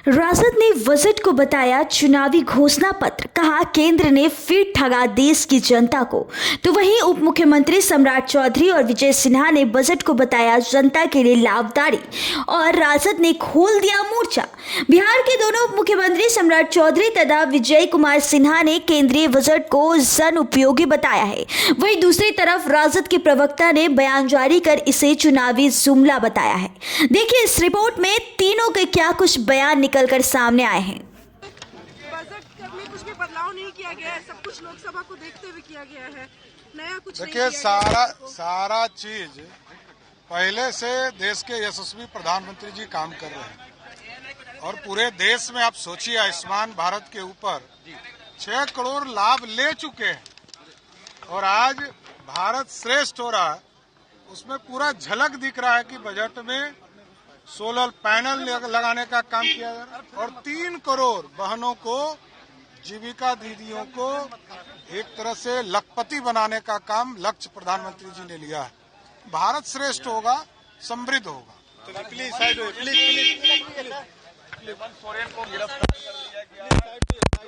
राजद ने बजट को बताया चुनावी घोषणा पत्र, कहा केंद्र ने फिर ठगा देश की जनता को। तो वहीं उप मुख्यमंत्री सम्राट चौधरी और विजय सिन्हा ने बजट को बताया जनता के लिए लाभकारी और राजद ने खोल दिया मोर्चा। बिहार के दोनों उप मुख्यमंत्री सम्राट चौधरी तथा विजय कुमार सिन्हा ने केंद्रीय बजट को जन उपयोगी बताया है। वहीं दूसरी तरफ राजद के प्रवक्ता ने बयान जारी कर इसे चुनावी जुमला बताया है। देखिए इस रिपोर्ट में तीनों के क्या कुछ बयान निकलकर सामने आए हैं। बजट में कुछ भी बदलाव नहीं किया गया है, सब कुछ लोकसभा को देखते हुए किया गया है, नया कुछ नहीं देखिए किया गया सारा चीज पहले से देश के यशस्वी प्रधानमंत्री जी काम कर रहे हैं और पूरे देश में आप सोचिए आयुष्मान भारत के ऊपर 6 करोड़ लाभ ले चुके हैं और आज भारत श्रेष्ठ हो रहा है। उसमें पूरा झलक दिख रहा है कि बजट में सोलर पैनल लगाने का काम किया जा रहा है और 3 करोड़ बहनों को, जीविका दीदियों को एक तरह से लखपति बनाने का काम लक्ष्य प्रधानमंत्री जी ने लिया है। भारत श्रेष्ठ होगा, समृद्ध होगा। तो प्लीज साइड हो, प्लीज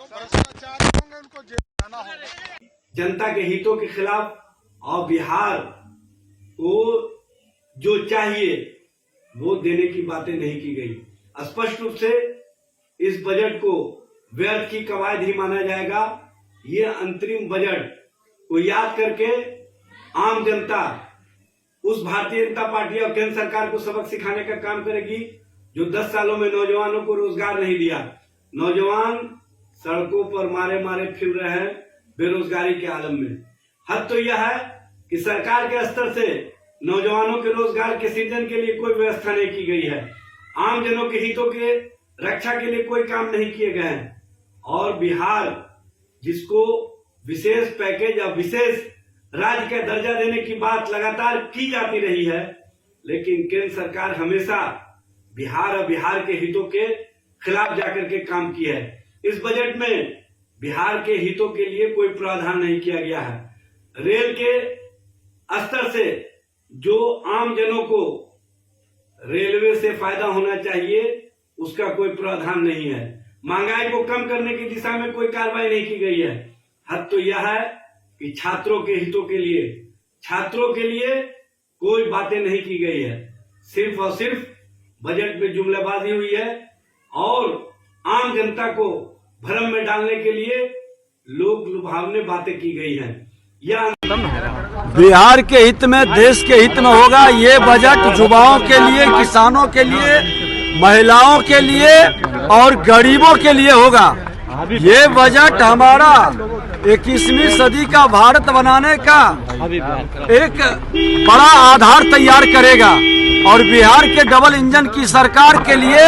भ्रष्टाचार होंगे उनको जेल जाना होगा। जनता के हितों के खिलाफ और बिहार को जो चाहिए वो देने की बातें नहीं की गई। स्पष्ट रूप से इस बजट को व्यर्थ की कवायद ही माना जाएगा। ये अंतरिम बजट को याद करके आम जनता उस भारतीय जनता पार्टी और केंद्र सरकार को सबक सिखाने का काम करेगी जो 10 सालों में नौजवानों को रोजगार नहीं दिया। नौजवान सड़कों पर मारे मारे फिर रहे हैं बेरोजगारी के आलम में। हद तो यह है कि सरकार के स्तर से नौजवानों के रोजगार के सृजन के लिए कोई व्यवस्था नहीं की गई है। आम जनों के हितों के रक्षा के लिए कोई काम नहीं किए गए हैं और बिहार जिसको विशेष पैकेज या विशेष राज्य का दर्जा देने की बात लगातार की जाती रही है, लेकिन केंद्र सरकार हमेशा बिहार और बिहार के हितों के खिलाफ जाकर के काम किया है। इस बजट में बिहार के हितों के लिए कोई प्रावधान नहीं किया गया है। रेल के स्तर से जो आम जनों को रेलवे से फायदा होना चाहिए उसका कोई प्रावधान नहीं है। महंगाई को कम करने की दिशा में कोई कार्रवाई नहीं की गई है। हद तो यह है कि छात्रों के हितों के लिए कोई बातें नहीं की गई है। सिर्फ और सिर्फ बजट में जुमलाबाजी हुई है और आम जनता को भ्रम में डालने के लिए लोक लुभावनी बातें की गई हैं। यह बिहार के हित में, देश के हित में होगा। ये बजट युवाओं के लिए, किसानों के लिए, महिलाओं के लिए और गरीबों के लिए होगा। ये बजट हमारा 21वीं सदी का भारत बनाने का एक बड़ा आधार तैयार करेगा और बिहार के डबल इंजन की सरकार के लिए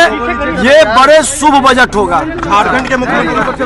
ये बड़े शुभ बजट होगा। झारखंड के मुख्यमंत्री